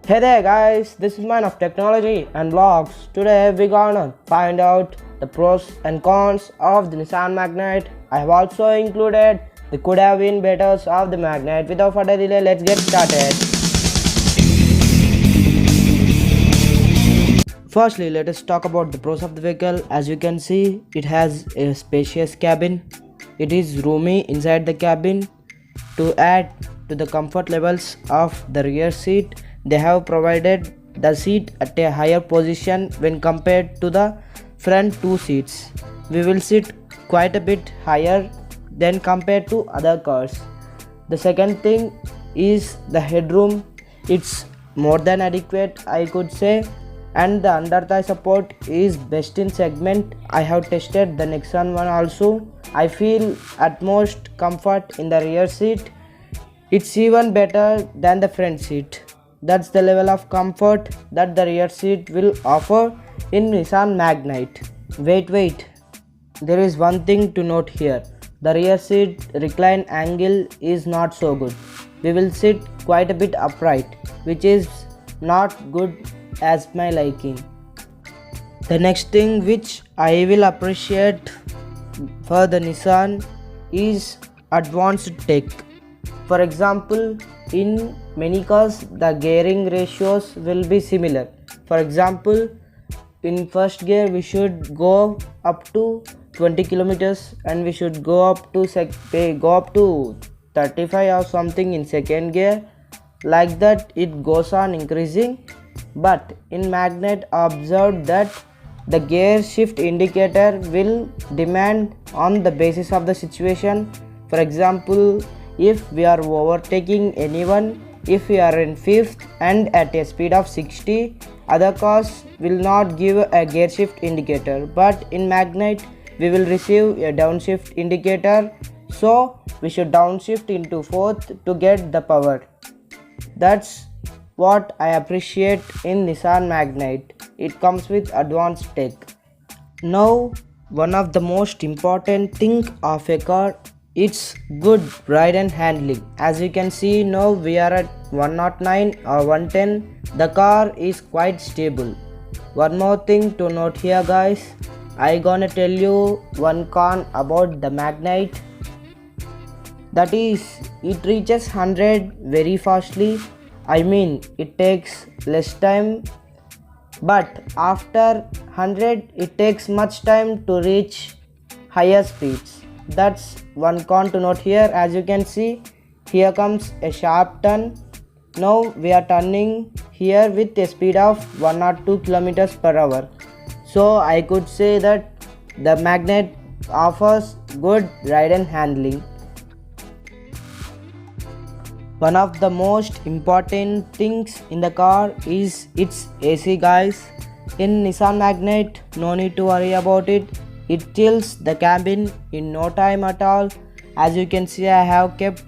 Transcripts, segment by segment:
Hey there guys, this is Man of Technology and Vlogs. Today we're gonna find out the pros and cons of the Nissan Magnite. I have also included the could have been betters of the Magnite. Without further delay, let's get started. Firstly, let us talk about the pros of the vehicle. As you can see, it has a spacious cabin. It is roomy inside the cabin. To add to the comfort levels of the rear seat, they have provided the seat at a higher position when compared to the front two seats. We will sit quite a bit higher than compared to other cars. The second thing is the headroom. It's more than adequate, I could say, and the under thigh support is best in segment. I have tested the Nexon one also. I feel utmost comfort in the rear seat. It's even better than the front seat. That's the level of comfort that the rear seat will offer in Nissan Magnite. Wait. There is one thing to note here. The rear seat recline angle is not so good. We will sit quite a bit upright, which is not good as my liking. The next thing which I will appreciate for the Nissan is advanced tech. For example, in many cars the gearing ratios will be similar. For example, in first gear we should go up to 20 kilometers and we should go up to 35 or something in second gear. Like that it goes on increasing. But in Magnite observed that the gear shift indicator will demand on the basis of the situation. For example, if we are overtaking anyone, if we are in fifth and at a speed of 60, other cars will not give a gear shift indicator, but in Magnite we will receive a downshift indicator, so we should downshift into fourth to get the power. That's what I appreciate in Nissan Magnite. It comes with advanced tech. Now, one of the most important thing of a car, it's good ride and handling. As you can see now we are at 109 or 110. The car is quite stable. One more thing to note here guys, I gonna tell you one con about the Magnite. That is, it reaches 100 very fastly. I mean, it takes less time, but after 100 it takes much time to reach higher speeds. That's one con to note here. As you can see, here comes a sharp turn. Now we are turning here with a speed of 102 kilometers per hour. So I could say that the Magnite offers good ride and handling. One of the most important things in the car is its AC guys. In Nissan Magnite, no need to worry about it. It chills the cabin in no time at all. As you can see, I have kept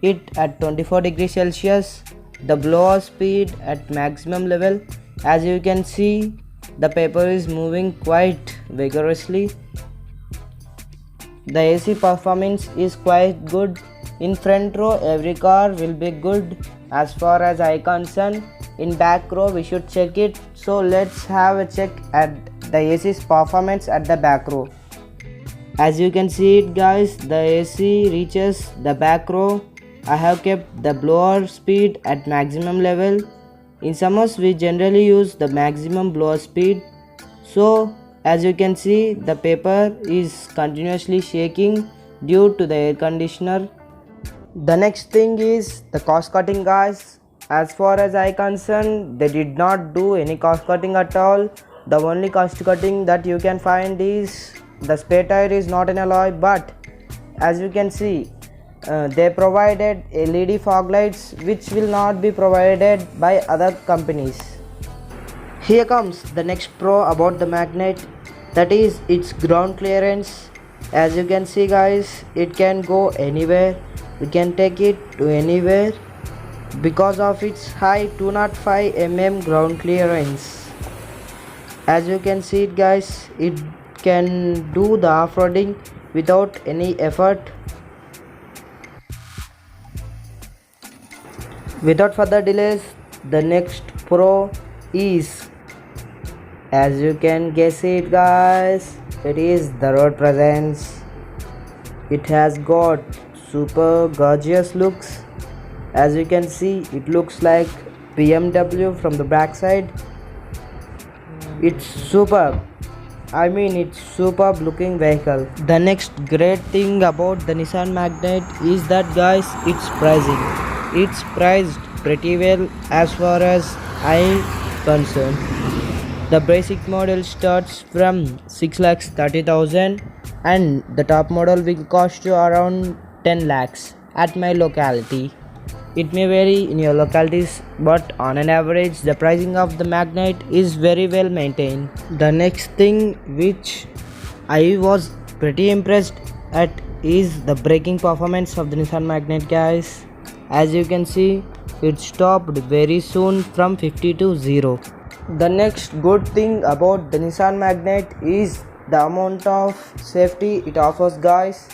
it at 24 degrees Celsius. The blower speed at maximum level. As you can see, the paper is moving quite vigorously. The AC performance is quite good. In front row every car will be good as far as I concern. In back row we should check it. So let's have a check at the AC's performance at the back row. As you can see it guys, the AC reaches the back row. I have kept the blower speed at maximum level. In summers we generally use the maximum blower speed. So as you can see, the paper is continuously shaking due to the air conditioner. The next thing is the cost cutting guys. As far as I concern, they did not do any cost cutting at all. The only cost cutting that you can find is the spare tire is not an alloy, but as you can see, they provided LED fog lights which will not be provided by other companies. Here comes the next pro about the Magnite, that is its ground clearance. As you can see guys, it can go anywhere. We can take it to anywhere because of its high 205 mm ground clearance. As you can see it guys, it can do the off-roading without any effort. Without further delays, The next pro is, as you can guess it guys, it is the road presence. It has got super gorgeous looks. As you can see, it looks like BMW from the backside. It's superb. I mean, it's superb looking vehicle. The next great thing about the Nissan Magnite is that guys, it's pricing. It's priced pretty well as far as I'm concerned. The basic model starts from 6,30,000 and the top model will cost you around 10 lakhs at my locality. It may vary in your localities, but on an average, the pricing of the Magnite is very well maintained. The next thing which I was pretty impressed at is the braking performance of the Nissan Magnite guys. As you can see, it stopped very soon from 50 to 0. The next good thing about the Nissan Magnite is the amount of safety it offers guys.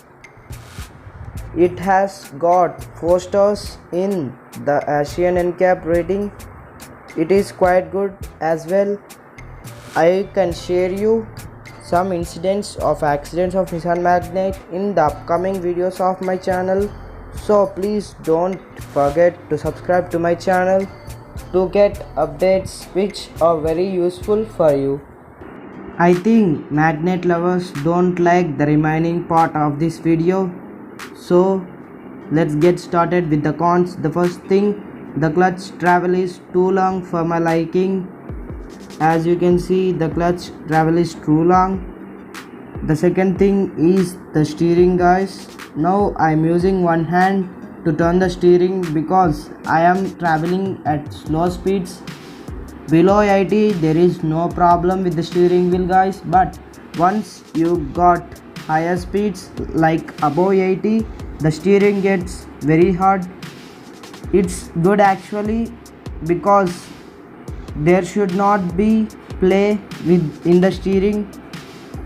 It has got 4 stars in the Asian NCAP rating. It is quite good as well. I can share you some incidents of accidents of Nissan Magnite in the upcoming videos of my channel. So please don't forget to subscribe to my channel to get updates which are very useful for you. I think Magnite lovers don't like the remaining part of this video. So let's get started with the cons. The first thing, the clutch travel is too long for my liking. As you can see, the clutch travel is too long. The second thing is the steering guys. Now I am using one hand to turn the steering because I am traveling at slow speeds. Below 80 there is no problem with the steering wheel guys, but once you got higher speeds like above 80, the steering gets very hard. It's good actually because there should not be play in the steering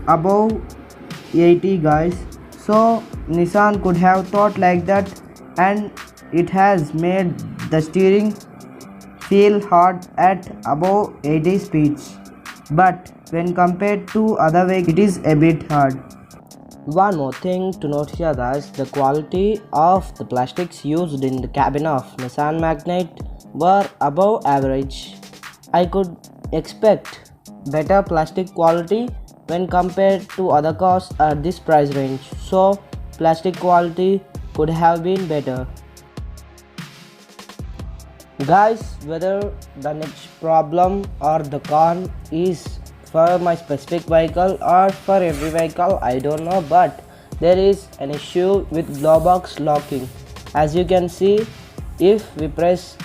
above 80 guys. So Nissan could have thought like that, and it has made the steering feel hard at above 80 speeds, but when compared to other vehicles it is a bit hard. One more thing to note here guys, the quality of the plastics used in the cabin of Nissan Magnite were above average. I could expect better plastic quality when compared to other cars at this price range, so plastic quality could have been better. Guys, whether the next problem or the con is for my specific vehicle or for every vehicle, I don't know, but there is an issue with glowbox locking. As you can see, if we press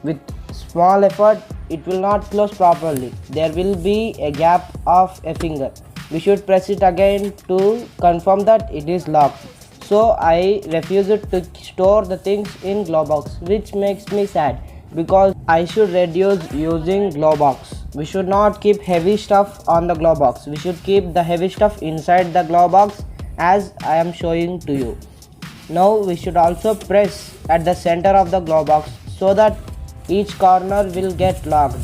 with small effort, it will not close properly. There will be a gap of a finger. We should press it again to confirm that it is locked. So I refuse to store the things in glowbox, which makes me sad because I should reduce using glowbox. We should not keep heavy stuff on the glowbox. We should keep the heavy stuff inside the glowbox as I am showing to you. Now we should also press at the center of the glowbox so that each corner will get locked.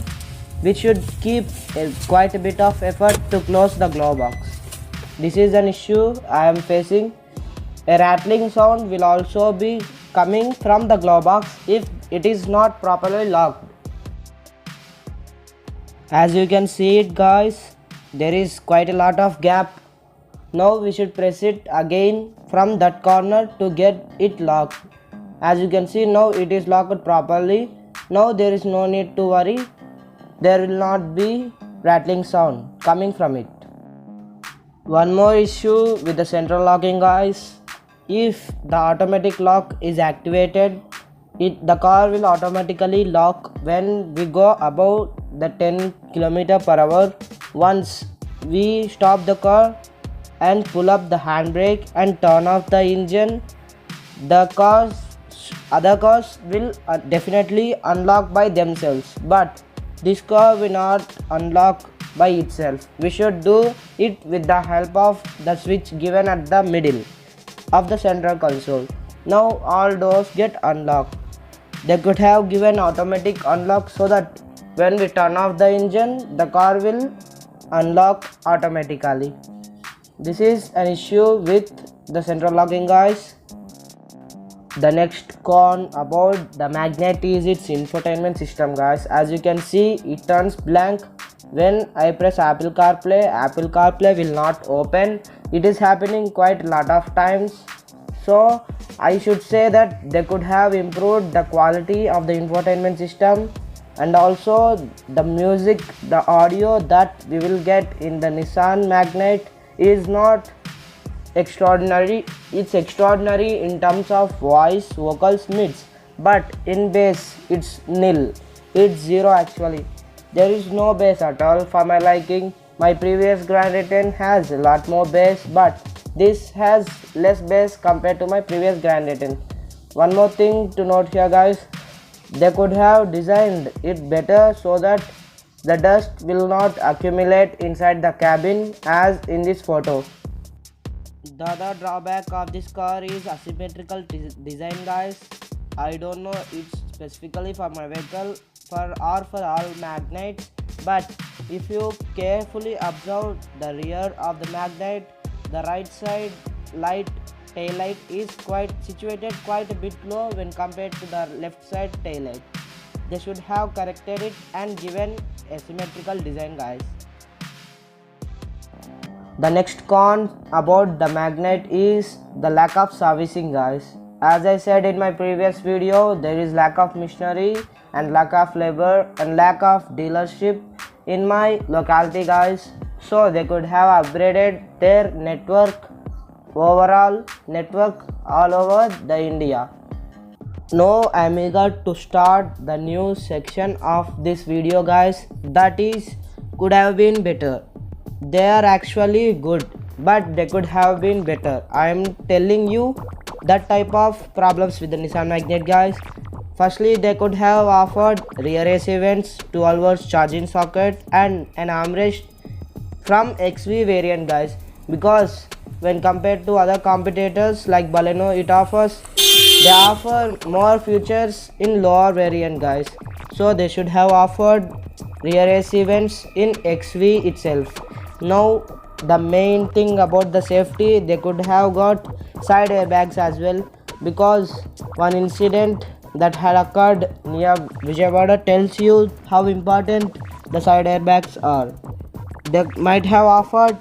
We should keep quite a bit of effort to close the glowbox. This is an issue I am facing. A rattling sound will also be coming from the glowbox if it is not properly locked. As you can see it guys, there is quite a lot of gap. Now we should press it again from that corner to get it locked. As you can see, now it is locked properly. Now there is no need to worry. There will not be rattling sound coming from it. One more issue with the central locking guys. If the automatic lock is activated, the car will automatically lock when we go above the 10 km/h. Once we stop the car and pull up the handbrake and turn off the engine, the other cars will definitely unlock by themselves, but this car will not unlock by itself. We should do it with the help of the switch given at the middle of the central console. Now all doors get unlocked. They could have given automatic unlock so that when we turn off the engine, the car will unlock automatically. This is an issue with the central locking, guys. The next con about the Magnet is its infotainment system, guys. As you can see, it turns blank when I press Apple CarPlay. Apple CarPlay will not open. It is happening quite a lot of times. So I should say that they could have improved the quality of the infotainment system, and also the music, the audio that we will get in the Nissan Magnet is not extraordinary. It's extraordinary in terms of voice, vocals, mids, but in bass it's nil. It's zero actually. There is no bass at all for my liking. My previous Grand Return has a lot more bass, but this has less bass compared to my previous Grand Return. One more thing to note here, guys, they could have designed it better so that the dust will not accumulate inside the cabin as in this photo. The other drawback of this car is asymmetrical design, guys. I don't know it's specifically for my vehicle or for all magnets, but if you carefully observe the rear of the Magnet, the right side light tail light is situated quite a bit low when compared to the left side tail light. They should have corrected it and given a symmetrical design, guys. The next con about the Magnet is the lack of servicing, guys. As I said in my previous video, there is lack of machinery and lack of labor and lack of dealership in my locality, guys. So they could have upgraded their overall network all over the India. Now I am eager to start the new section of this video, guys. That is, could have been better. They are actually good, but they could have been better. I am telling you that type of problems with the Nissan Magnet, guys. Firstly, they could have offered rear AC vents, 12 volts charging socket, and an armrest from XV variant, guys, because when compared to other competitors like Baleno, they offer more features in lower variant, guys. So they should have offered rear AC vents in XV itself. Now the main thing about the safety, they could have got side airbags as well, because one incident that had occurred near Vijayawada tells you how important the side airbags are. They might have offered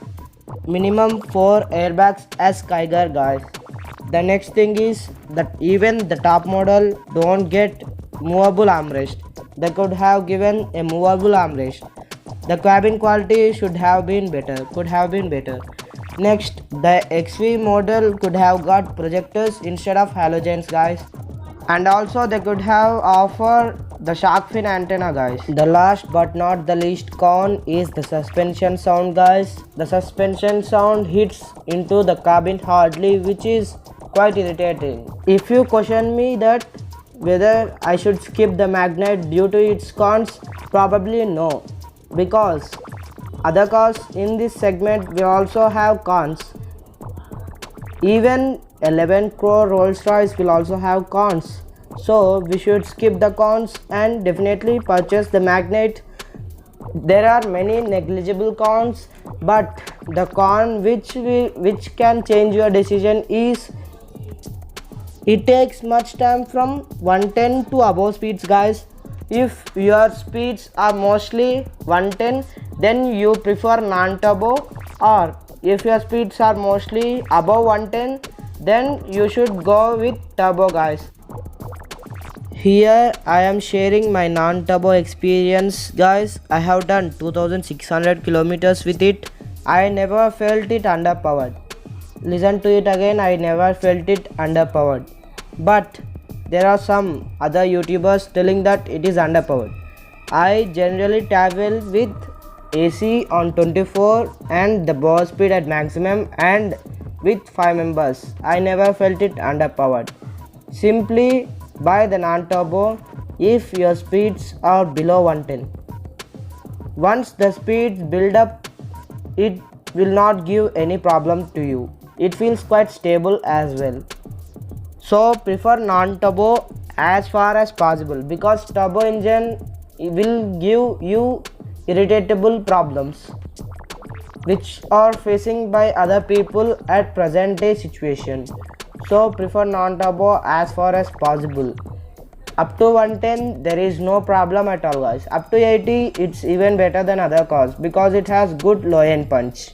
minimum 4 airbags as Kiger, guys. The next thing is that even the top model don't get movable armrest. They could have given a movable armrest. The cabin quality should have been better, could have been better. Next, the XV model could have got projectors instead of halogens, guys. And also they could have offered the shark fin antenna, guys. The last but not the least con is the suspension sound, guys. The suspension sound hits into the cabin hardly, which is quite irritating. If you question me that whether I should skip the Magnet due to its cons, probably no, because other cars in this segment will also have cons. Even 11 crore Rolls-Royce will also have cons. So we should skip the cons and definitely purchase the Magnet. There are many negligible cons, but the con which can change your decision is it takes much time from 110 to above speeds, guys. If your speeds are mostly 110, then you prefer non-turbo, or if your speeds are mostly above 110, then you should go with turbo, guys. Here I am sharing my non-turbo experience, guys. I have done 2600 kilometers with it. I never felt it underpowered. Listen to it again, I never felt it underpowered. But there are some other YouTubers telling that it is underpowered. I generally travel with AC on 24 and the power speed at maximum and with 5 members. I never felt it underpowered. Simply buy the non-turbo if your speeds are below 110. Once the speeds build up, it will not give any problem to you. It feels quite stable as well. So prefer non-turbo as far as possible, because turbo engine will give you irritable problems which are facing by other people at present day situation. So prefer non-turbo as far as possible. Up to 110 there is no problem at all guys. Up to 80 it's even better than other cars because it has good low end punch.